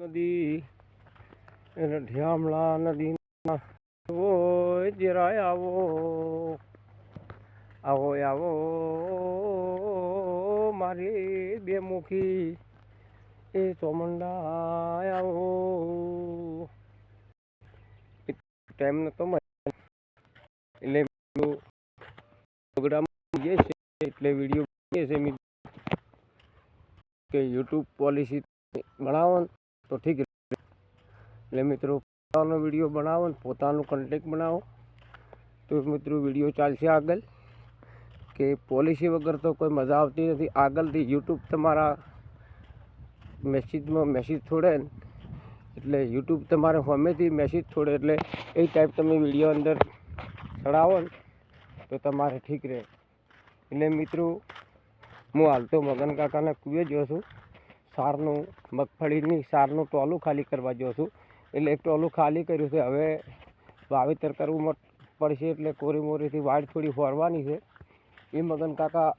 નદી ઢ્યામલા નદી ઓય જરાય આવો આવો આવો મારી બે મુખી એ ચોમંડા આવો ટાઈમ નતો એટલે પ્રોગ્રામ જે છે એટલે વિડીયો છે કે યુટ્યુબ પોલિસી બનાવો તો ઠીક એટલે મિત્રો પોતાનો વિડીયો બનાવો ને પોતાનું કન્ટેન્ટ બનાવો તો મિત્રો વિડીયો ચાલશે આગળ કે પોલિસી વગર તો કોઈ મજા આવતી નથી આગળથી યુટ્યુબ તમારા મેસેજ છોડે ને એટલે યુટ્યુબ તમારે સામેથી મેસેજ છોડે એટલે એ ટાઈપ તમે વિડીયો અંદર ચડાવો ને તો તમારે ઠીક રહે એટલે મિત્રો હું હાલ તો મગન કાકાના કુએ જો છું સારનું મગફળીની સારનું ટોલું ખાલી કરવા જો છું એટલે એક ટોલું ખાલી કર્યું છે હવે વાવેતર કરવું પડશે એટલે કોરી મોરીથી વાડ થોડી ફોરવાની છે એ મગન કાકા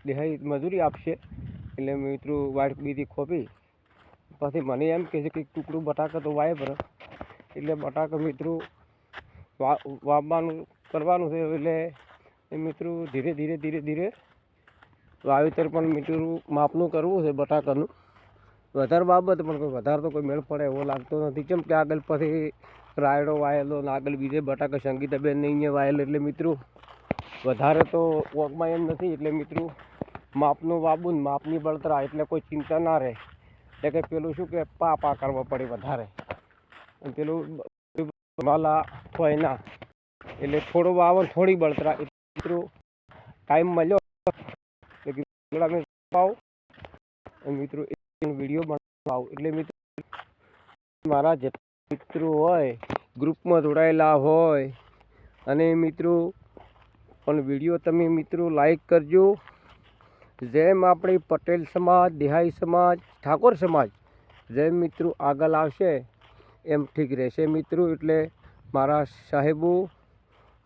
દેહાઈ મજૂરી આપશે એટલે મિત્રો વાડ બીજી ખોપી પછી મને એમ કહે છે કે ટુકડું બટાકા તો વાય પર એટલે બટાકા મિત્રો વાવવાનું કરવાનું છે એટલે એ મિત્રો ધીરે ધીરે વાવેતર પણ મિત્રો માપનું કરવું છે બટાકાનું વધારે બાબત પણ કોઈ વધારે તો કોઈ મેળ પડે એવો લાગતો નથી કેમ કે આગળ પછી રાયડો વાયેલો ને આગળ બીજે બટાકા સંગીતાબેન ને અહીંયા વાયેલો એટલે મિત્રો વધારે તો વોકમાં એમ નથી એટલે મિત્રો માપનું વાબું ને માપની બળતરા એટલે કોઈ ચિંતા ના રહે એટલે કે પેલું શું કે પા કરવા પડે વધારે અને પેલું માલા હોય ના એટલે થોડો વાવો થોડી બળતરા મિત્રો ટાઈમ મળ્યો મિત્રો વિડીયો બનાવો એટલે મિત્રો મારા જેટલા મિત્રો હોય ગ્રુપમાં જોડાયેલા હોય અને મિત્રો પણ વિડીયો તમે મિત્રો લાઈક કરજો જેમ આપણી પટેલ સમાજ દેહાઈ સમાજ ઠાકોર સમાજ જેમ મિત્રો આગળ આવશે એમ ઠીક રહેશે મિત્રો એટલે મારા સાહેબો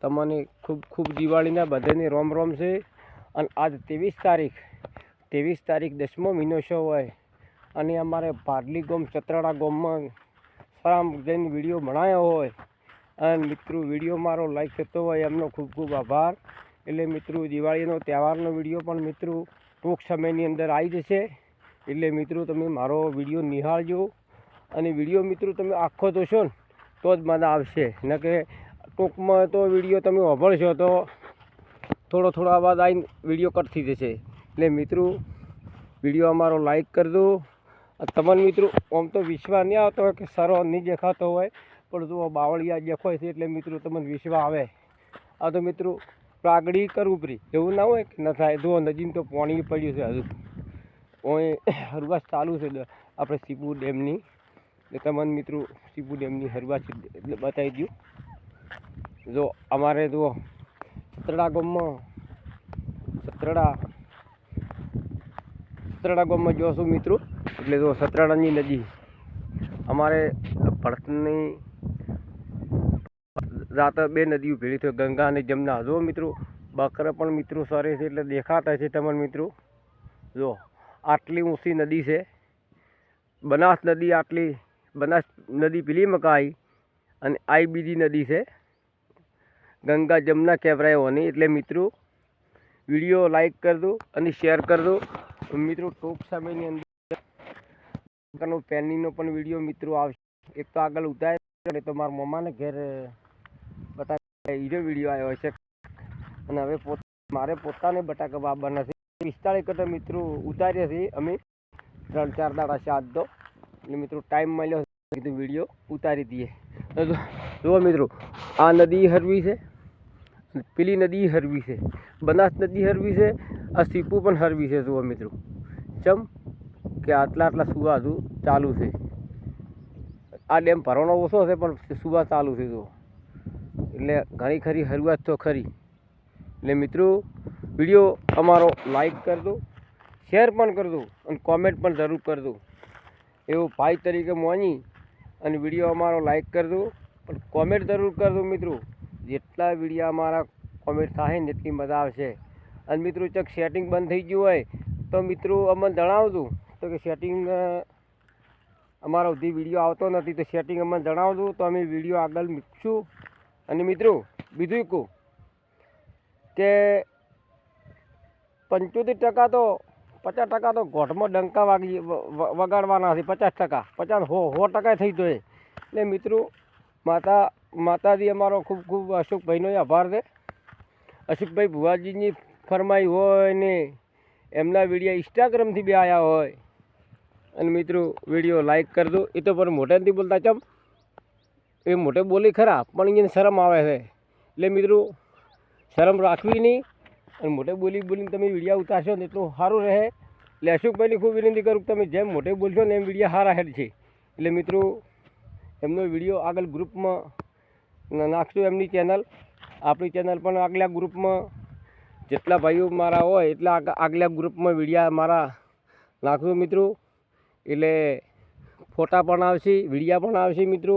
તમને ખૂબ ખૂબ દિવાળીના બધાને રોમ રોમ છે અને આજ 23 તારીખ 10મો મહિનો છે હોય અને અમારે પાડલી ગામ ચતરાડા ગામમાં સારામ જઈને વિડીયો બનાવ્યો હોય અને મિત્રો વિડીયો મારો લાઈક થતો હોય એમનો ખૂબ ખૂબ આભાર એટલે મિત્રો દિવાળીનો તહેવારનો વિડીયો પણ મિત્રો ટૂંક સમયની અંદર આવી જશે એટલે મિત્રો તમે મારો વિડીયો નિહાળજો અને વિડીયો મિત્રો તમે આખો જોશો ને તો જ મજા આવશે ન કે ટૂંકમાં તો વિડીયો તમે સાંભળશો તો થોડો અવાજ આવીને વિડીયો કટ થઈ જશે એટલે મિત્રો વિડીયો અમારો લાઈક કરજો તમને મિત્રો આમ તો વિશ્વાસ નહીં આવતો હોય કે સારો નહીં દેખાતો હોય પણ જો બાવળિયા દેખાય છે એટલે મિત્રો તમને વિશ્વાસ આવે આ તો મિત્રો પ્રાગડી કરવું પડી એવું ના હોય કે ન થાય જો નજીક તો પાણી પડ્યું છે હજુ ઓય હરવાસ ચાલુ છે આપણે સીપુ ડેમની એટલે તમને મિત્રો સીપુ ડેમની હરવાસ બતાવી દઉં જો અમારે જો સતરડા ગામમાં જોશું મિત્રો એટલે જો સતરાડાની નદી અમારે ભરતની રાતે બે નદીઓ ભેળી થઈ ગંગા અને જમના જો મિત્રો બકરા પણ મિત્રો સરે છે એટલે દેખાતા છે તમને મિત્રો જો આટલી ઊંચી નદી છે બનાસ નદી પેલી મકાઈ અને આ બીજી નદી છે ગંગા જમના કહેવાય હોની એટલે મિત્રો વિડીયો લાઈક કરજો અને શેર કરજો મિત્રો ટૂંક સમયની અંદર પેનીનો પણ વિડીયો મિત્રો આવશે એક તો આગળ ઉતારે તો મારા મમ્માને ઘેર બટાકા બીજો વિડીયો આવ્યો છે અને હવે મારે પોતાને બટાકા વાવવાના છે 45 કટા મિત્રો ઉતાર્યા છે અમે 3-4 દાડા સાત દો એટલે મિત્રો ટાઈમ મળ્યો કીધું વિડીયો ઉતારી દઈએ જુઓ મિત્રો આ નદી હરવી છે પેલી નદી હરવી છે બનાસ નદી હરવી છે આ સીપુ પણ હરવી છે જુઓ મિત્રો ચમ કે આટલા સુવા હજુ ચાલુ છે આ ડેમ ભરવાનો ઓછો છે પણ સુવા ચાલુ છે જુઓ એટલે ઘણી ખરી હરવાત તો ખરી એટલે મિત્રો વિડીયો અમારો લાઈક કરજો શેર પણ કરજો અને કોમેન્ટ પણ જરૂર કરજો એવું ભાઈ તરીકે માની અને વિડીયો અમારો લાઈક કરજો પણ કોમેન્ટ જરૂર કરજો મિત્રો જેટલા વિડીયો અમારા કોમેન્ટ થાય ને એટલી મજા આવશે અને મિત્રો ચક સેટિંગ બંધ થઈ ગયું હોય તો મિત્રો અમને જણાવજો તો કે સેટિંગ અમારો સુધી વિડીયો આવતો નથી તો સેટિંગ અમને જણાવજો તો અમે વિડીયો આગળ મૂકશું. અને મિત્રો બીજું કહું કે 75% તો 50% તો ગોઠમાં ડંકા વગાડવાના છે. 50% 100% થઈ જાય. એટલે મિત્રો માતાજી અમારો ખૂબ ખૂબ અશોકભાઈનો આભાર છે. અશોકભાઈ ભુવાજીની ફરમાઈ હોય ને એમના વિડીયો ઇન્સ્ટાગ્રામથી બી આવ્યા હોય અને મિત્રો વિડીયો લાઈક કરજો. એ તો પણ મોઢે નથી બોલતા, ચમ એ મોઢે બોલી ખરા પણ એને શરમ આવે છે. એટલે મિત્રો શરમ રાખવી નહીં અને મોઢે બોલીને તમે વિડીયો ઉતારશો ને એટલું સારું રહે. એટલે અશોકભાઈની ખૂબ વિનંતી કરું કે તમે જેમ મોઢે બોલશો ને એમ વિડીયો સારા હેડ છે. એટલે મિત્રો એમનો વિડીયો આગળ ગ્રુપમાં નાખશું. એમની ચેનલ આપણી ચેનલ પણ આગલા ગ્રુપમાં જેટલા ભાઈઓ મારા હોય એટલા આગલા ગ્રુપમાં વિડીયા મારા નાખશું મિત્રો. એટલે ફોટા પણ આવશે, વિડીયા પણ આવશે મિત્રો.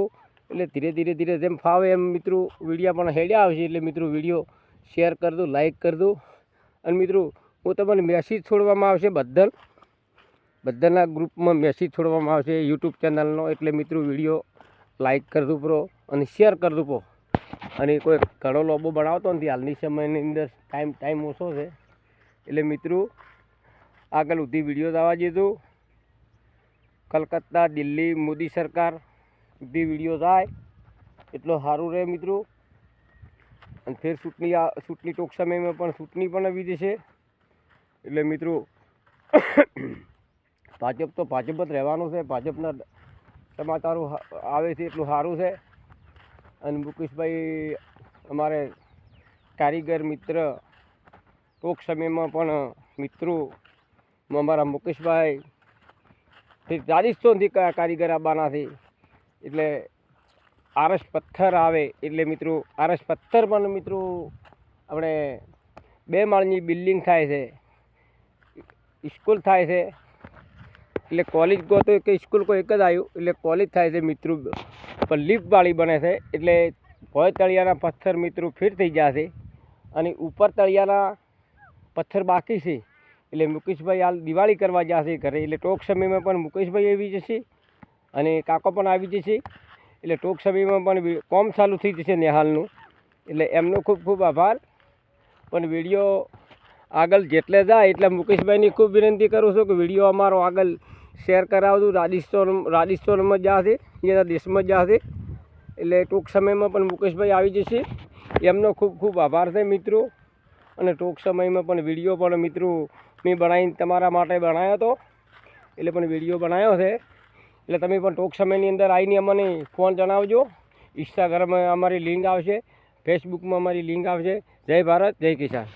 એટલે ધીરે ધીરે જેમ ફાવે એમ મિત્રો વિડીયા પણ હેડ્યા આવશે. એટલે મિત્રો વિડીયો શેર કરજો, લાઈક કરજો. અને મિત્રો હું તમને મેસેજ છોડવામાં આવશે, બધાના ગ્રુપમાં મેસેજ છોડવામાં આવશે યુટ્યુબ ચેનલનો. એટલે મિત્રો વિડીયો લાઈક કરજો પ્રો અને શેર કરજો પ્રો. અને કોઈ ઘણો લોબો બનાવતો નથી હાલની સમયની અંદર, ટાઈમ ઓછો છે. એટલે મિત્રો આગળ સુધી વિડીયો આવવા દેજો. કલકત્તા, દિલ્હી, મોદી સરકાર સુધી વિડીયો થાય એટલો સારું રહે મિત્રો. અને ફેર ચૂંટણી ટૂંક સમયમાં પણ ચૂંટણી પણ આવી જશે. એટલે મિત્રો ભાજપ તો ભાજપ જ રહેવાનું છે. ભાજપના સમાચારો આવે છે એટલું સારું છે. અને મુકેશભાઈ અમારે કારીગર મિત્ર ટૂંક સમયમાં પણ મિત્રો અમારા મુકેશભાઈ રાજસ્થાનથી કારીગર આવવાના છે. એટલે આરસ પથ્થર આવે એટલે મિત્રો આરસ પથ્થર પણ મિત્રો આપણે 2 માળની બિલ્ડિંગ થાય છે, સ્કૂલ થાય છે. એટલે કોલેજ કહો તો કે સ્કૂલ કોઈ એક જ આવ્યું એટલે કોલેજ થાય છે મિત્રો. પણ લિફ્ટવાળી બને છે. એટલે ભોય તળિયાના પથ્થર મિત્રો ફિટ થઈ જશે અને ઉપર તળિયાના પથ્થર બાકી છે. એટલે મુકેશભાઈ હાલ દિવાળી કરવા જશે ઘરે. એટલે ટૂંક સમયમાં પણ મુકેશભાઈ આવી જશે અને કાકો પણ આવી જશે. એટલે ટૂંક સમયમાં પણ કામ ચાલુ થઈ જશે નેહાલનું. એટલે એમનો ખૂબ ખૂબ આભાર. પણ વિડીયો આગળ જેટલે જાય એટલે મુકેશભાઈની ખૂબ વિનંતી કરું છું કે વિડીયો અમારો આગળ શેર કરાવજો. રાજસ્થાનમાં જશે, એના દેશમાં જશે. એટલે ટૂંક સમયમાં પણ મુકેશભાઈ આવી જશે. એમનો ખૂબ ખૂબ આભાર છે મિત્રો. અને ટૂંક સમયમાં પણ વિડીયો પણ મિત્રો મેં બનાવીને તમારા માટે બનાવ્યો હતો. એટલે પણ વિડીયો બનાવ્યો છે. એટલે તમે પણ ટૂંક સમયની અંદર આવીને અમને ફોન જણાવજો. ઇન્સ્ટાગ્રામમાં અમારી લિંક આવશે, ફેસબુકમાં અમારી લિંક આવશે. જય ભારત, જય કિસાન.